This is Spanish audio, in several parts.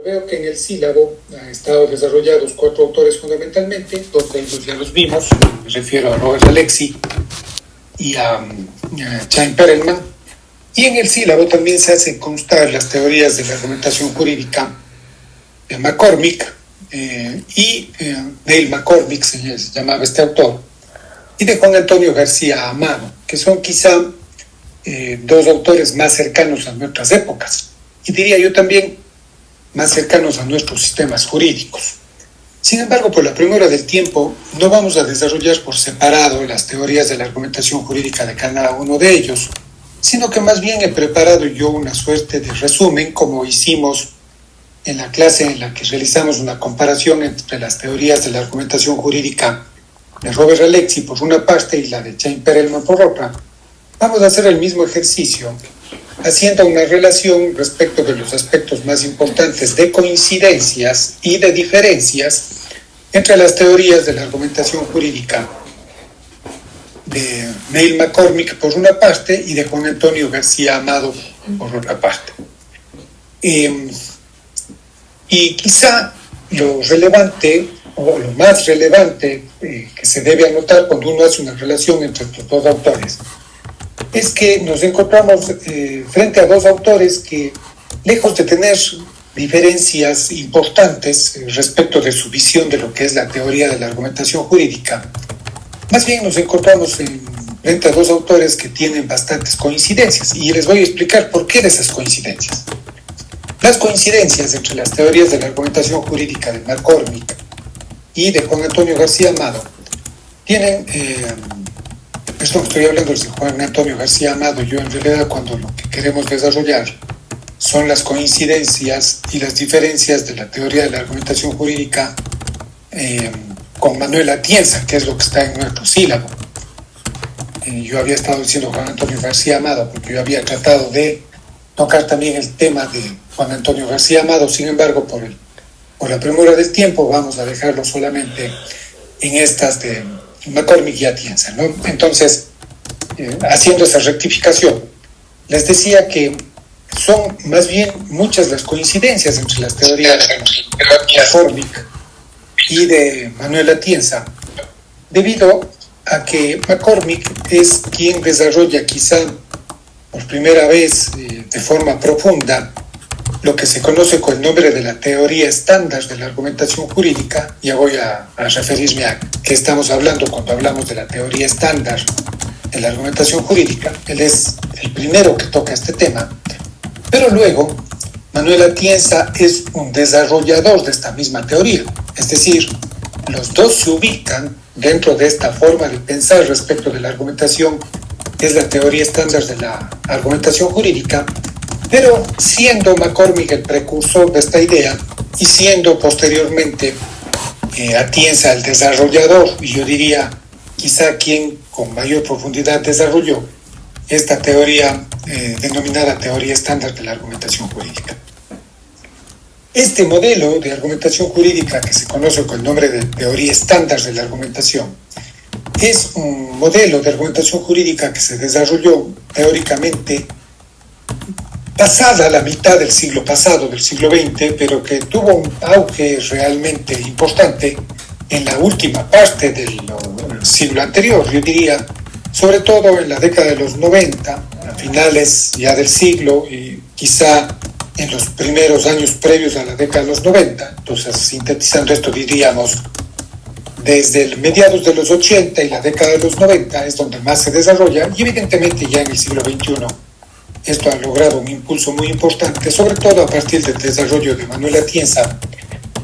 Veo que en el sílabo han estado desarrollados 4 autores fundamentalmente, 2 de ellos ya los vimos, me refiero a Robert Alexy y a Chaim Perelman, y en el sílabo también se hacen constar las teorías de la argumentación jurídica de McCormick y Neil McCormick, se llamaba este autor, y de Juan Antonio García Amado, que son quizá 2 autores más cercanos a nuestras épocas, y diría yo también más cercanos a nuestros sistemas jurídicos. Sin embargo, por la premura del tiempo, no vamos a desarrollar por separado las teorías de la argumentación jurídica de cada uno de ellos, sino que más bien he preparado yo una suerte de resumen, como hicimos en la clase en la que realizamos una comparación entre las teorías de la argumentación jurídica de Robert Alexy por una parte y la de Chaim Perelman por otra. Vamos a hacer el mismo ejercicio, haciendo una relación respecto de los aspectos más importantes de coincidencias y de diferencias entre las teorías de la argumentación jurídica de Neil McCormick por una parte y de Juan Antonio García Amado por otra parte. Y quizá lo relevante o lo más relevante que se debe anotar cuando uno hace una relación entre estos 2 autores es que nos encontramos frente a 2 autores que, lejos de tener diferencias importantes respecto de su visión de lo que es la teoría de la argumentación jurídica, más bien nos encontramos frente a 2 autores que tienen bastantes coincidencias, y les voy a explicar por qué de esas coincidencias. Las coincidencias entre las teorías de la argumentación jurídica de McCormick y de Juan Antonio García Amado tienen... estoy hablando de Juan Antonio García Amado. Yo en realidad cuando lo que queremos desarrollar son las coincidencias y las diferencias de la teoría de la argumentación jurídica con Manuel Atienza, que es lo que está en nuestro sílabo. Yo había estado diciendo Juan Antonio García Amado porque yo había tratado de tocar también el tema de Juan Antonio García Amado. Sin embargo, por la premura del tiempo vamos a dejarlo solamente en estas de McCormick y Atienza, ¿no? Entonces, haciendo esa rectificación, les decía que son más bien muchas las coincidencias entre las teorías de McCormick y de Manuel Atienza, debido a que McCormick es quien desarrolla quizá por primera vez de forma profunda lo que se conoce con el nombre de la teoría estándar de la argumentación jurídica. Ya voy a referirme a qué estamos hablando cuando hablamos de la teoría estándar de la argumentación jurídica. Él es el primero que toca este tema, pero luego Manuel Atienza es un desarrollador de esta misma teoría, es decir, los 2 se ubican dentro de esta forma de pensar respecto de la argumentación, que es la teoría estándar de la argumentación jurídica, pero siendo McCormick el precursor de esta idea y siendo posteriormente Atienza el desarrollador, y yo diría quizá quien con mayor profundidad desarrolló esta teoría denominada teoría estándar de la argumentación jurídica. Este modelo de argumentación jurídica, que se conoce con el nombre de teoría estándar de la argumentación, es un modelo de argumentación jurídica que se desarrolló teóricamente pasada la mitad del siglo pasado, del siglo XX, pero que tuvo un auge realmente importante en la última parte del siglo anterior, yo diría, sobre todo en la década de los 90, a finales ya del siglo y quizá en los primeros años previos a la década de los 90. Entonces, sintetizando esto, diríamos, desde el mediados de los 80 y la década de los 90 es donde más se desarrolla, y evidentemente ya en el siglo XXI esto ha logrado un impulso muy importante, sobre todo a partir del desarrollo de Manuel Atienza.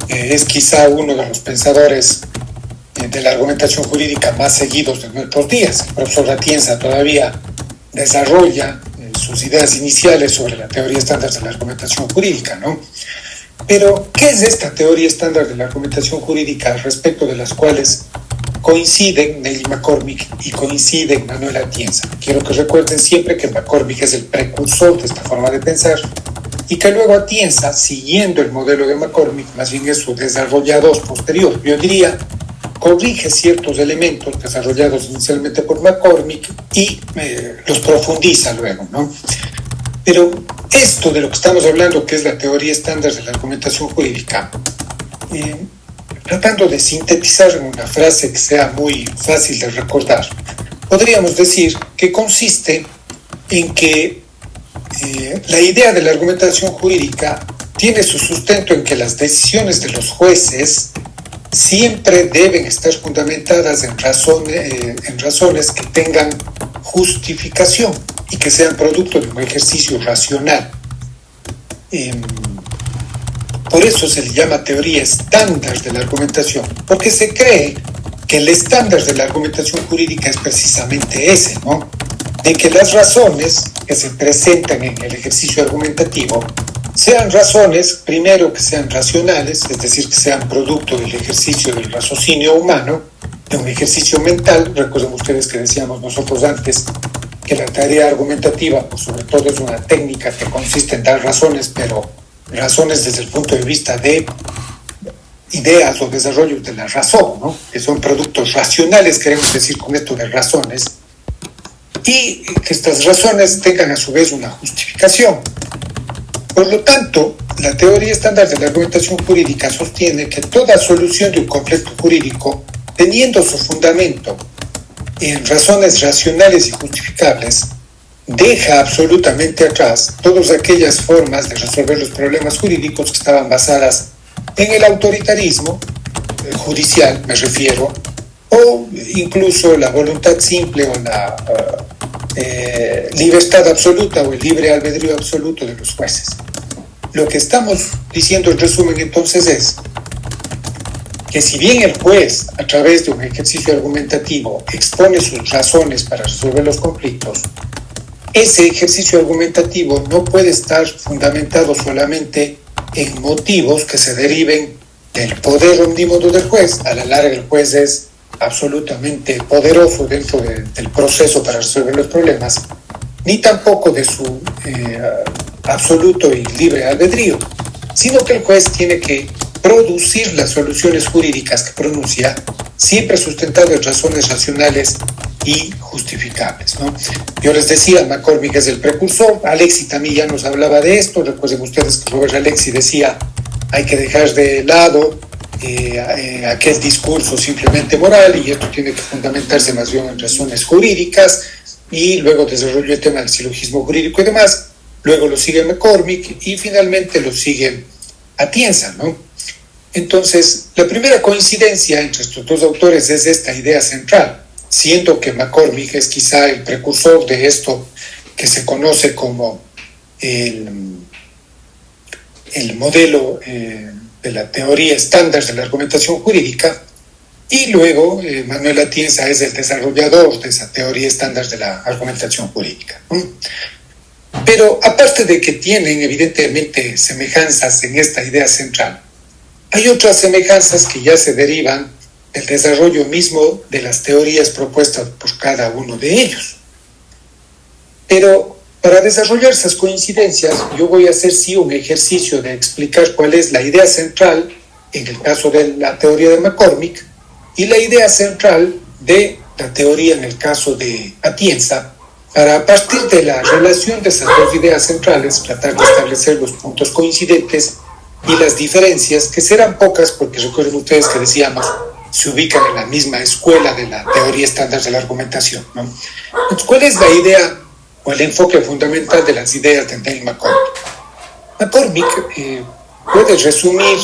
Es quizá uno de los pensadores de la argumentación jurídica más seguidos de nuestros días. El profesor Atienza todavía desarrolla sus ideas iniciales sobre la teoría estándar de la argumentación jurídica, ¿no? Pero, ¿qué es esta teoría estándar de la argumentación jurídica respecto de las cuales coinciden Neil McCormick y coinciden Manuel Atienza? Quiero que recuerden siempre que McCormick es el precursor de esta forma de pensar y que luego Atienza, siguiendo el modelo de McCormick, más bien es su desarrollador posterior. Yo diría, corrige ciertos elementos desarrollados inicialmente por McCormick y los profundiza luego, ¿no? Pero esto de lo que estamos hablando, que es la teoría estándar de la argumentación jurídica, tratando de sintetizar en una frase que sea muy fácil de recordar, podríamos decir que consiste en que la idea de la argumentación jurídica tiene su sustento en que las decisiones de los jueces siempre deben estar fundamentadas en razones que tengan justificación y que sean producto de un ejercicio racional. Por eso se le llama teoría estándar de la argumentación, porque se cree que el estándar de la argumentación jurídica es precisamente ese, ¿no? De que las razones que se presentan en el ejercicio argumentativo sean razones, primero, que sean racionales, es decir, que sean producto del ejercicio del raciocinio humano, de un ejercicio mental. Recuerden ustedes que decíamos nosotros antes que la tarea argumentativa, pues sobre todo es una técnica que consiste en dar razones, pero razones desde el punto de vista de ideas o desarrollos de la razón, ¿no? Que son productos racionales, queremos decir con esto de razones, y que estas razones tengan a su vez una justificación. Por lo tanto, la teoría estándar de la argumentación jurídica sostiene que toda solución de un conflicto jurídico, teniendo su fundamento en razones racionales y justificables, deja absolutamente atrás todas aquellas formas de resolver los problemas jurídicos que estaban basadas en el autoritarismo judicial, me refiero, o incluso la voluntad simple o la libertad absoluta o el libre albedrío absoluto de los jueces. Lo que estamos diciendo en resumen entonces es que si bien el juez, a través de un ejercicio argumentativo, expone sus razones para resolver los conflictos, ese ejercicio argumentativo no puede estar fundamentado solamente en motivos que se deriven del poder omnímodo del juez. A la larga el juez es absolutamente poderoso dentro del proceso para resolver los problemas, ni tampoco de su absoluto y libre albedrío, sino que el juez tiene que producir las soluciones jurídicas que pronuncia, siempre sustentado en razones racionales y justificables, ¿no? Yo les decía, McCormick es el precursor, Alexis también ya nos hablaba de esto. Recuerden ustedes que Robert Alexis decía hay que dejar de lado aquel discurso simplemente moral, y esto tiene que fundamentarse más bien en razones jurídicas, y luego desarrolló el tema del silogismo jurídico y demás. Luego lo sigue McCormick y finalmente lo sigue Atienza, ¿no? Entonces, la primera coincidencia entre estos dos autores es esta idea central, siendo que McCormick es quizá el precursor de esto que se conoce como el modelo de la teoría estándar de la argumentación jurídica, y luego Manuel Atienza es el desarrollador de esa teoría estándar de la argumentación jurídica. Pero aparte de que tienen evidentemente semejanzas en esta idea central, hay otras semejanzas que ya se derivan del desarrollo mismo de las teorías propuestas por cada uno de ellos. Pero para desarrollar esas coincidencias, yo voy a hacer sí un ejercicio de explicar cuál es la idea central en el caso de la teoría de McCormick y la idea central de la teoría en el caso de Atienza, para a partir de la relación de esas dos ideas centrales tratar de establecer los puntos coincidentes y las diferencias, que serán pocas porque recuerden ustedes que decíamos se ubican en la misma escuela de la teoría estándar de la argumentación, ¿no? Entonces, ¿cuál es la idea o el enfoque fundamental de las ideas de Dale McCormick? McCormick puede resumir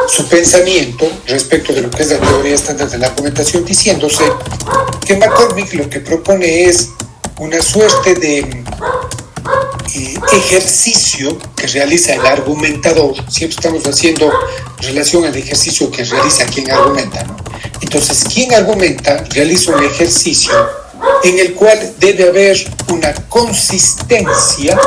su pensamiento respecto de lo que es la teoría estándar de la argumentación diciéndose que McCormick lo que propone es una suerte de ejercicio que realiza el argumentador. Siempre estamos haciendo relación al ejercicio que realiza quien argumenta, ¿no? Entonces, quien argumenta realiza un ejercicio en el cual debe haber una consistencia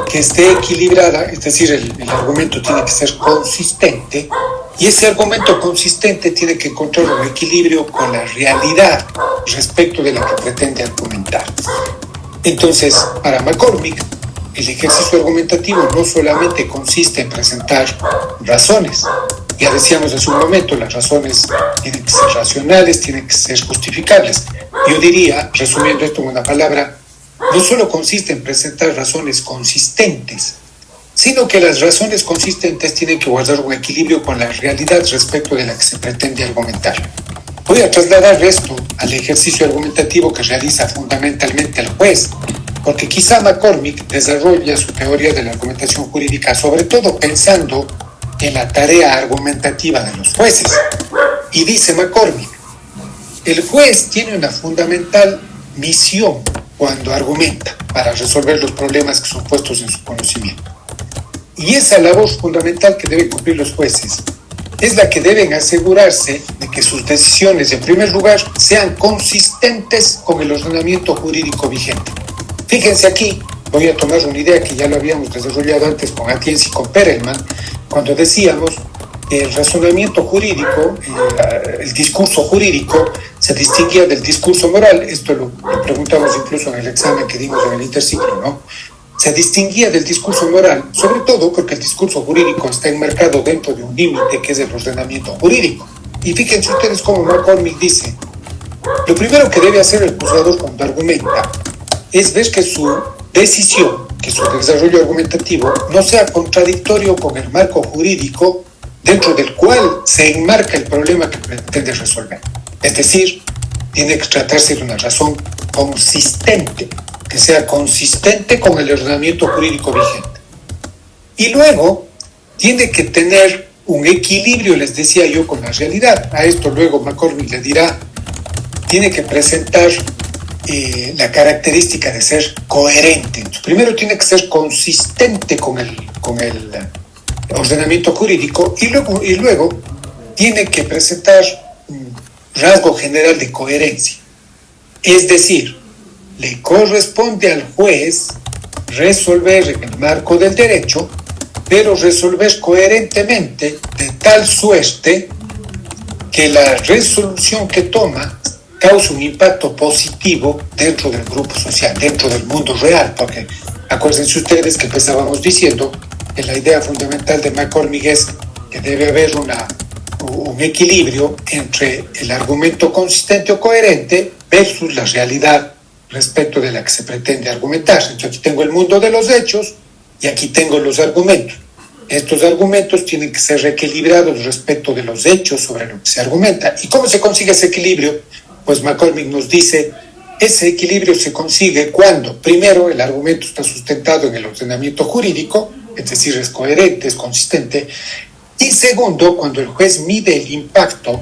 que esté equilibrada, es decir, el argumento tiene que ser consistente, y ese argumento consistente tiene que encontrar un equilibrio con la realidad respecto de la que pretende argumentar. Entonces, para McCormick, el ejercicio argumentativo no solamente consiste en presentar razones. Ya decíamos hace un momento, las razones tienen que ser racionales, tienen que ser justificables. Yo diría, resumiendo esto en una palabra, no solo consiste en presentar razones consistentes, sino que las razones consistentes tienen que guardar un equilibrio con la realidad respecto de la que se pretende argumentar. Voy a trasladar esto al ejercicio argumentativo que realiza fundamentalmente el juez, porque quizá McCormick desarrolla su teoría de la argumentación jurídica sobre todo pensando en la tarea argumentativa de los jueces. Y dice McCormick, el juez tiene una fundamental misión cuando argumenta para resolver los problemas que son puestos en su conocimiento. Y esa labor fundamental que deben cumplir los jueces es la que deben asegurarse de que sus decisiones, en primer lugar, sean consistentes con el ordenamiento jurídico vigente. Fíjense aquí, voy a tomar una idea que ya lo habíamos desarrollado antes con Atienza y con Perelman, cuando decíamos que el razonamiento jurídico, el discurso jurídico, se distinguía del discurso moral. Esto lo preguntamos incluso en el examen que dimos en el interciclo, ¿no? Se distinguía del discurso moral, sobre todo porque el discurso jurídico está enmarcado dentro de un límite que es el ordenamiento jurídico. Y fíjense ustedes cómo McCormick dice, lo primero que debe hacer el juzgador cuando argumenta es ver que su decisión, que su desarrollo argumentativo no sea contradictorio con el marco jurídico dentro del cual se enmarca el problema que pretende resolver. Es decir, tiene que tratarse de una razón consistente, que sea consistente con el ordenamiento jurídico vigente. Y luego tiene que tener un equilibrio, les decía yo, con la realidad. A esto luego McCormick le dirá, tiene que presentar la característica de ser coherente. Entonces, primero tiene que ser consistente con el ordenamiento jurídico y luego tiene que presentar un rasgo general de coherencia. Es decir, le corresponde al juez resolver en el marco del derecho, pero resolver coherentemente de tal suerte que la resolución que toma causa un impacto positivo dentro del grupo social, dentro del mundo real, porque acuérdense ustedes que empezábamos diciendo que la idea fundamental de McCormick es que debe haber un equilibrio entre el argumento consistente o coherente versus la realidad respecto de la que se pretende argumentar. Entonces aquí tengo el mundo de los hechos y aquí tengo los argumentos. Estos argumentos tienen que ser reequilibrados respecto de los hechos sobre lo que se argumenta. ¿Y cómo se consigue ese equilibrio? Pues McCormick nos dice, ese equilibrio se consigue cuando, primero, el argumento está sustentado en el ordenamiento jurídico, es decir, es coherente, es consistente, y segundo, cuando el juez mide el impacto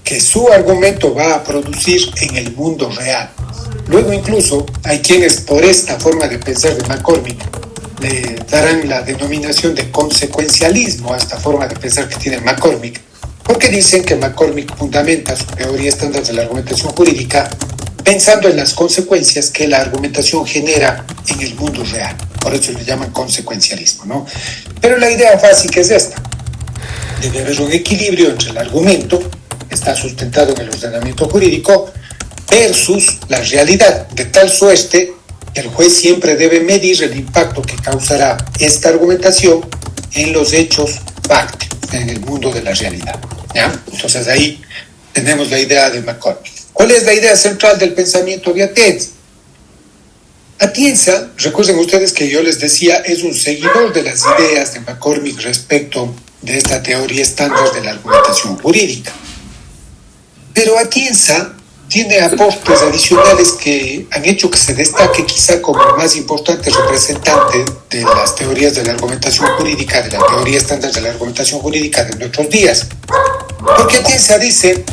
que su argumento va a producir en el mundo real. Luego incluso hay quienes por esta forma de pensar de McCormick le darán la denominación de consecuencialismo a esta forma de pensar que tiene McCormick, porque dicen que McCormick fundamenta su teoría estándar de la argumentación jurídica pensando en las consecuencias que la argumentación genera en el mundo real. Por eso le llaman consecuencialismo, ¿no? Pero la idea básica es esta. Debe haber un equilibrio entre el argumento, que está sustentado en el ordenamiento jurídico, versus la realidad, de tal suerte que el juez siempre debe medir el impacto que causará esta argumentación en los hechos fácticos, en el mundo de la realidad, ¿ya? Entonces ahí tenemos la idea de McCormick. ¿Cuál es la idea central del pensamiento de Atienza? Atienza, recuerden ustedes que yo les decía, es un seguidor de las ideas de McCormick respecto de esta teoría estándar de la argumentación jurídica. Pero Atienza tiene aportes adicionales que han hecho que se destaque quizá como el más importante representante de las teorías de la argumentación jurídica, de la teoría estándar de la argumentación jurídica de nuestros días. Porque Atienza dice,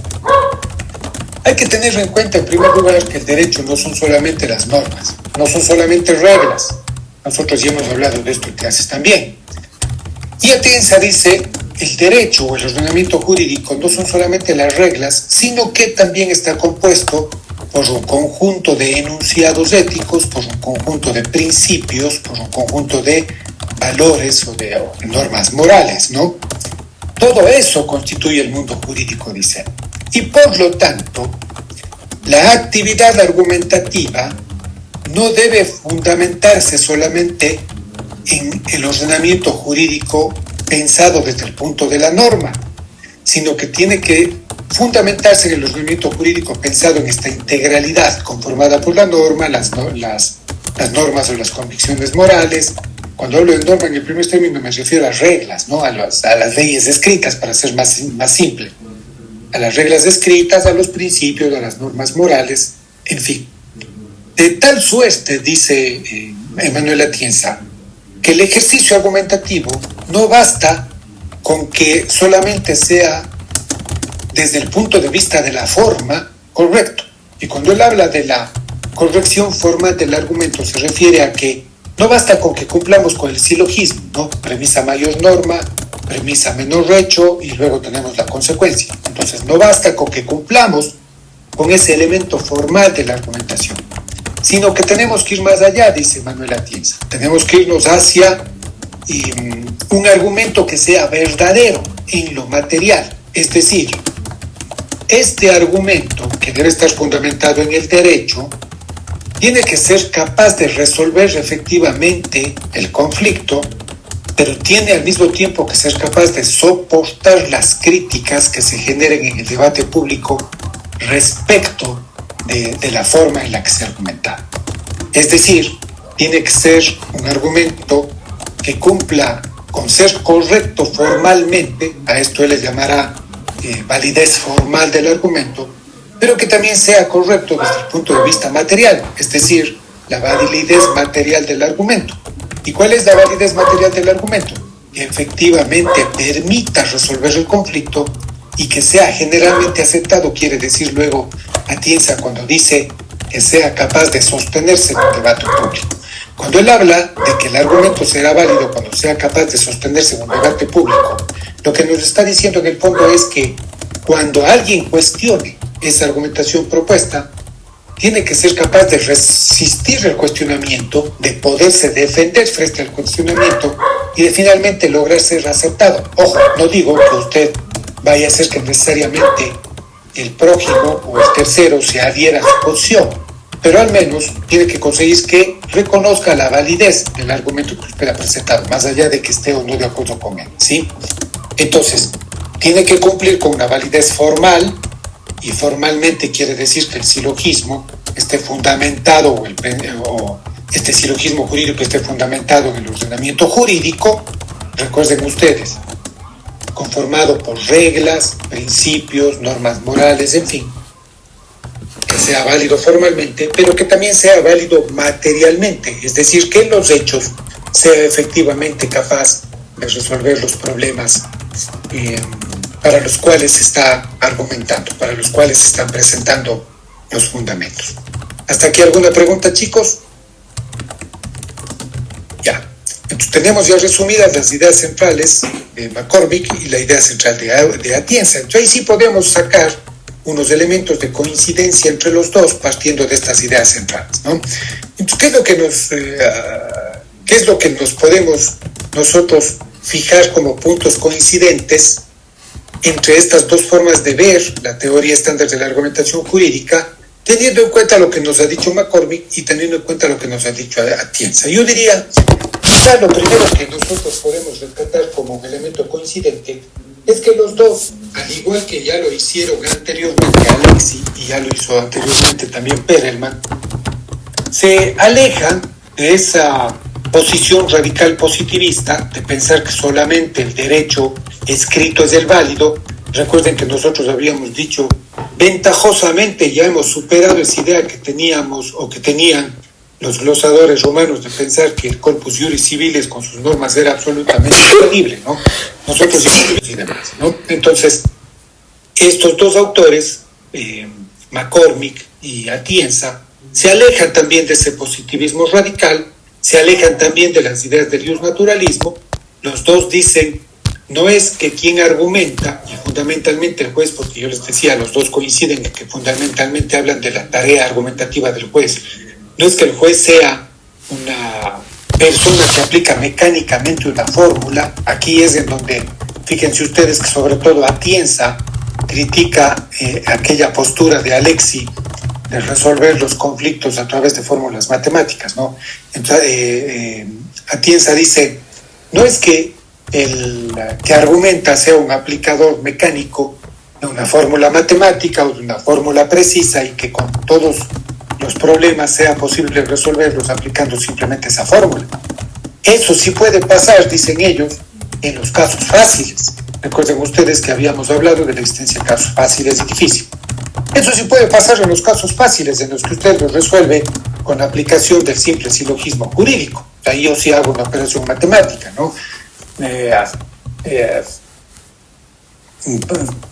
hay que tener en cuenta en primer lugar que el derecho no son solamente las normas, no son solamente reglas. Nosotros ya hemos hablado de esto en clases también. Y Atienza dice, el derecho o el ordenamiento jurídico no son solamente las reglas, sino que también está compuesto por un conjunto de enunciados éticos, por un conjunto de principios, por un conjunto de valores o de normas morales, ¿no? Todo eso constituye el mundo jurídico, dice. Y por lo tanto, la actividad argumentativa no debe fundamentarse solamente en el ordenamiento jurídico pensado desde el punto de la norma, sino que tiene que fundamentarse en el ordenamiento jurídico pensado en esta integralidad conformada por la norma, las las normas o las convicciones morales. Cuando hablo de norma en el primer término me refiero a reglas, ¿no? A las leyes escritas, para ser más simple. A las reglas escritas, a los principios, a las normas morales, en fin. De tal suerte, dice Emmanuel Atienza, que el ejercicio argumentativo no basta con que solamente sea desde el punto de vista de la forma correcto. Y cuando él habla de la corrección formal del argumento, se refiere a que no basta con que cumplamos con el silogismo, ¿no? Premisa mayor norma, premisa menor hecho, y luego tenemos la consecuencia. Entonces, no basta con que cumplamos con ese elemento formal de la argumentación, sino que tenemos que ir más allá, dice Manuel Atienza. Tenemos que irnos hacia un argumento que sea verdadero en lo material. Es decir, este argumento, que debe estar fundamentado en el derecho, tiene que ser capaz de resolver efectivamente el conflicto, pero tiene al mismo tiempo que ser capaz de soportar las críticas que se generen en el debate público respecto de la forma en la que se argumenta. Es decir, tiene que ser un argumento que cumpla con ser correcto formalmente, a esto él le llamará validez formal del argumento, pero que también sea correcto desde el punto de vista material, es decir, la validez material del argumento. ¿Y cuál es la validez material del argumento? Que efectivamente permita resolver el conflicto y que sea generalmente aceptado, quiere decir luego Atienza cuando dice que sea capaz de sostenerse en el debate público. Cuando él habla de que el argumento será válido cuando sea capaz de sostenerse en un debate público, lo que nos está diciendo en el fondo es que cuando alguien cuestione esa argumentación propuesta, tiene que ser capaz de resistir el cuestionamiento, de poderse defender frente al cuestionamiento y de finalmente lograr ser aceptado. Ojo, no digo que usted vaya a hacer que necesariamente el prójimo o el tercero se adhiera a su posición, pero al menos tiene que conseguir que reconozca la validez del argumento que usted ha presentado, más allá de que esté o no de acuerdo con él, ¿sí? Entonces, tiene que cumplir con una validez formal, y formalmente quiere decir que el silogismo esté fundamentado, o este silogismo jurídico esté fundamentado en el ordenamiento jurídico, recuerden ustedes, conformado por reglas, principios, normas morales, en fin, que sea válido formalmente, pero que también sea válido materialmente, es decir, que en los hechos sea efectivamente capaz de resolver los problemas para los cuales se está argumentando, para los cuales se están presentando los fundamentos. ¿Hasta aquí alguna pregunta, chicos? Ya. Entonces tenemos ya resumidas las ideas centrales de McCormick y la idea central de Atienza. Entonces ahí sí podemos sacar unos elementos de coincidencia entre los dos partiendo de estas ideas centrales, ¿no? Entonces, ¿qué es lo que nos podemos nosotros fijar como puntos coincidentes entre estas dos formas de ver la teoría estándar de la argumentación jurídica, teniendo en cuenta lo que nos ha dicho McCormick y teniendo en cuenta lo que nos ha dicho Atienza? Yo diría, quizá lo primero que nosotros podemos rescatar como un elemento coincidente es que los dos, al igual que ya lo hicieron anteriormente Alexi y ya lo hizo anteriormente también Perelman, se alejan de esa posición radical positivista de pensar que solamente el derecho escrito es el válido. Recuerden que nosotros habíamos dicho, ventajosamente ya hemos superado esa idea que teníamos o que tenían los glosadores romanos de pensar que el corpus juris civilis con sus normas era absolutamente infalible, ¿no? Nosotros y demás, ¿no? Entonces, estos dos autores, McCormick y Atienza, se alejan también de ese positivismo radical, se alejan también de las ideas del naturalismo. Los dos dicen, no es que quien argumenta, y fundamentalmente el juez, porque yo les decía, los dos coinciden en que fundamentalmente hablan de la tarea argumentativa del juez, no es que el juez sea una persona que aplica mecánicamente una fórmula. Aquí es en donde, fíjense ustedes que sobre todo Atienza critica aquella postura de Alexi de resolver los conflictos a través de fórmulas matemáticas, ¿no? Entonces, Atienza dice, no es que el que argumenta sea un aplicador mecánico de una fórmula matemática o de una fórmula precisa y que con todos los problemas sea posible resolverlos aplicando simplemente esa fórmula. Eso sí puede pasar, dicen ellos, en los casos fáciles. Recuerden ustedes que habíamos hablado de la existencia de casos fáciles y difíciles. Eso sí puede pasar en los casos fáciles, en los que usted los resuelve con la aplicación del simple silogismo jurídico. Ahí yo sí hago una operación matemática, ¿no?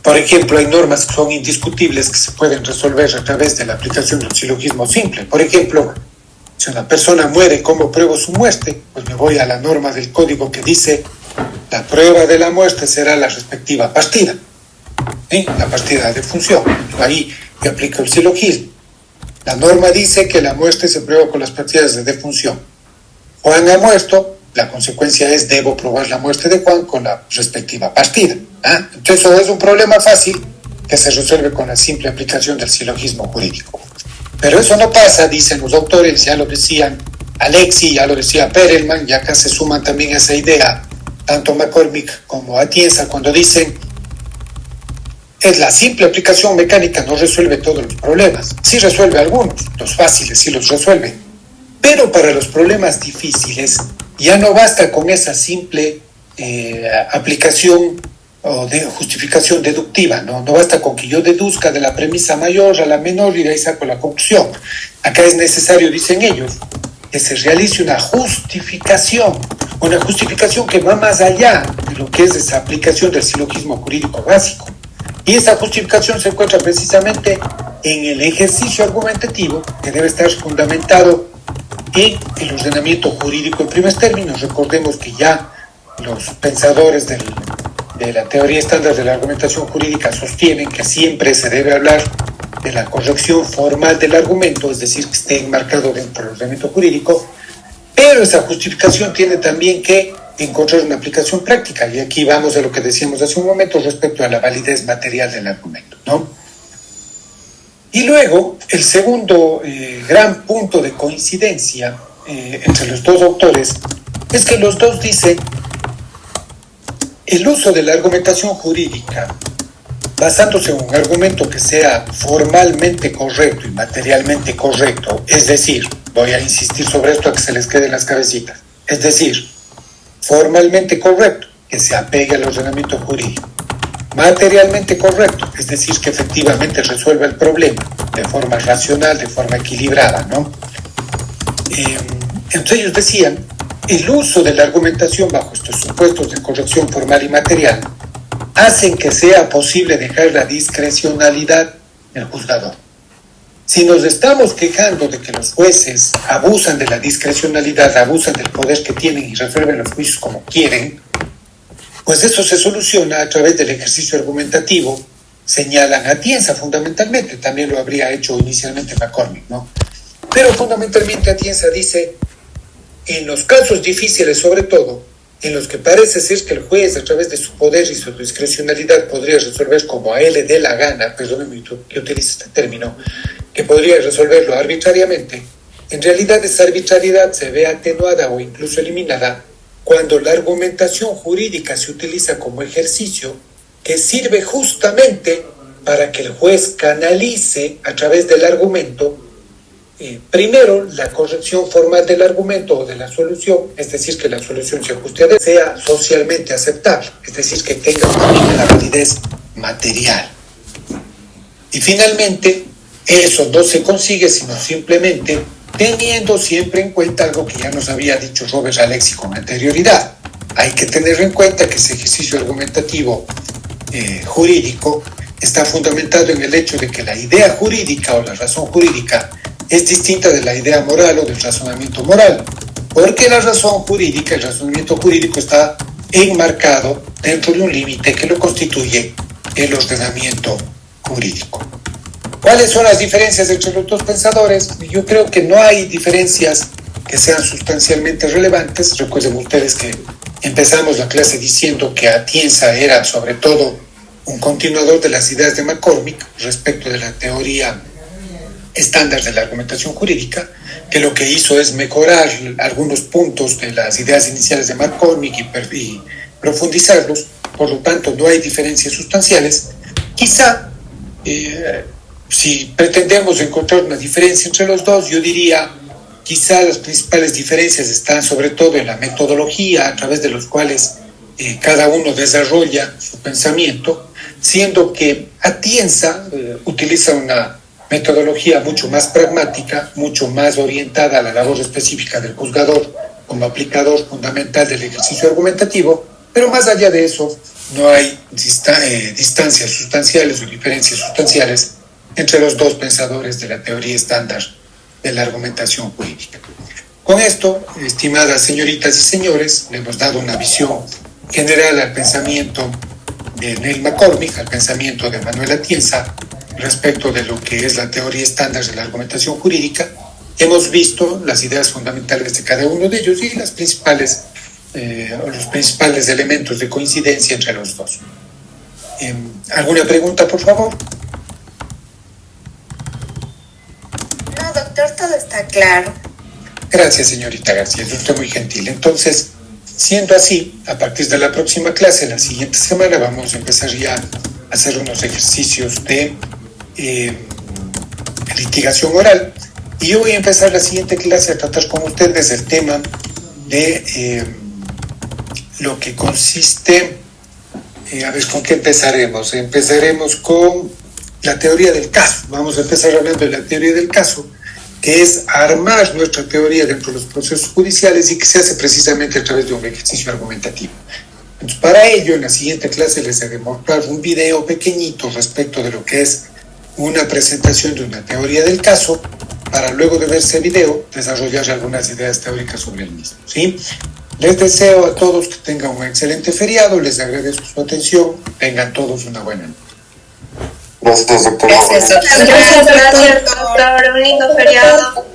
Por ejemplo, hay normas que son indiscutibles que se pueden resolver a través de la aplicación del silogismo simple. Por ejemplo, si una persona muere, ¿cómo pruebo su muerte? Pues me voy a la norma del código que dice la prueba de la muerte será la respectiva partida, ¿sí? La partida de función. Ahí yo aplico el silogismo. La norma dice que la muerte se prueba con las partidas de defunción. Juan ha muerto, la consecuencia es debo probar la muerte de Juan con la respectiva partida. Entonces eso es un problema fácil que se resuelve con la simple aplicación del silogismo jurídico. Pero eso no pasa, dicen los autores, ya lo decían Alexi, ya lo decía Perelman, y acá se suman también esa idea, tanto McCormick como Atienza, cuando dicen es la simple aplicación mecánica no resuelve todos los problemas. Sí resuelve algunos, los fáciles sí los resuelve, pero para los problemas difíciles ya no basta con esa simple aplicación o de justificación deductiva, ¿no? No basta con que yo deduzca de la premisa mayor a la menor y de ahí saco la conclusión. Acá es necesario, dicen ellos, que se realice una justificación que va más allá de lo que es esa aplicación del silogismo jurídico básico. Y esa justificación se encuentra precisamente en el ejercicio argumentativo, que debe estar fundamentado en el ordenamiento jurídico en primer términos. Recordemos que ya los pensadores de la teoría estándar de la argumentación jurídica sostienen que siempre se debe hablar de la corrección formal del argumento, es decir, que esté enmarcado dentro del ordenamiento jurídico, pero esa justificación tiene también que encontrar una aplicación práctica, y aquí vamos a lo que decíamos hace un momento respecto a la validez material del argumento, ¿no? Y luego, el segundo gran punto de coincidencia entre los dos autores es que los dos dicen el uso de la argumentación jurídica basándose en un argumento que sea formalmente correcto y materialmente correcto, es decir, voy a insistir sobre esto a que se les quede en las cabecitas, es decir, formalmente correcto, que se apegue al ordenamiento jurídico, materialmente correcto, es decir, que efectivamente resuelva el problema de forma racional, de forma equilibrada, ¿no? Entonces ellos decían, el uso de la argumentación bajo estos supuestos de corrección formal y material hacen que sea posible dejar la discrecionalidad del juzgador. Si nos estamos quejando de que los jueces abusan de la discrecionalidad, abusan del poder que tienen y resuelven los juicios como quieren, pues eso se soluciona a través del ejercicio argumentativo, señalan Atienza fundamentalmente, también lo habría hecho inicialmente McCormick, ¿no? Pero fundamentalmente Atienza dice, en los casos difíciles sobre todo, en los que parece ser que el juez a través de su poder y su discrecionalidad podría resolver como a él le dé la gana, perdónenme que utilice este término, que podría resolverlo arbitrariamente, en realidad esa arbitrariedad se ve atenuada o incluso eliminada cuando la argumentación jurídica se utiliza como ejercicio que sirve justamente para que el juez canalice a través del argumento primero la corrección formal del argumento o de la solución, es decir, que la solución se ajuste a sea socialmente aceptable, es decir, que tenga también la validez material. Y finalmente, eso no se consigue sino simplemente teniendo siempre en cuenta algo que ya nos había dicho Robert Alexi con anterioridad. Hay que tener en cuenta que ese ejercicio argumentativo jurídico está fundamentado en el hecho de que la idea jurídica o la razón jurídica es distinta de la idea moral o del razonamiento moral, porque la razón jurídica, el razonamiento jurídico está enmarcado dentro de un límite que lo constituye el ordenamiento jurídico. ¿Cuáles son las diferencias entre los dos pensadores? Yo creo que no hay diferencias que sean sustancialmente relevantes. Recuerden ustedes que empezamos la clase diciendo que Atienza era sobre todo un continuador de las ideas de McCormick respecto de la teoría estándar de la argumentación jurídica, que lo que hizo es mejorar algunos puntos de las ideas iniciales de McCormick y profundizarlos. Por lo tanto, no hay diferencias sustanciales. Quizá si pretendemos encontrar una diferencia entre los dos, yo diría, quizá las principales diferencias están sobre todo en la metodología a través de los cuales cada uno desarrolla su pensamiento, siendo que Atienza utiliza una metodología mucho más pragmática, mucho más orientada a la labor específica del juzgador como aplicador fundamental del ejercicio argumentativo, pero más allá de eso no hay distancias sustanciales o diferencias sustanciales entre los dos pensadores de la teoría estándar de la argumentación jurídica. Con esto, estimadas señoritas y señores, le hemos dado una visión general al pensamiento de Neil McCormick, al pensamiento de Manuel Atienza, respecto de lo que es la teoría estándar de la argumentación jurídica. Hemos visto las ideas fundamentales de cada uno de ellos y los principales elementos de coincidencia entre los dos. ¿Alguna pregunta, por favor? No, doctor, todo está claro. Gracias, señorita García, es usted muy gentil. Entonces, siendo así, a partir de la próxima clase, la siguiente semana, vamos a empezar ya a hacer unos ejercicios de litigación oral. Y yo voy a empezar la siguiente clase a tratar con ustedes el tema de lo que consiste, a ver, ¿con qué empezaremos? Empezaremos con la teoría del caso. Vamos a empezar hablando de la teoría del caso, que es armar nuestra teoría dentro de los procesos judiciales y que se hace precisamente a través de un ejercicio argumentativo. Entonces, para ello, en la siguiente clase les he de mostrar un video pequeñito respecto de lo que es una presentación de una teoría del caso, para luego de ver ese video desarrollar algunas ideas teóricas sobre el mismo, ¿sí? Les deseo a todos que tengan un excelente feriado, les agradezco su atención, tengan todos una buena noche. Gracias, doctor. Gracias, doctor. Un lindo feriado.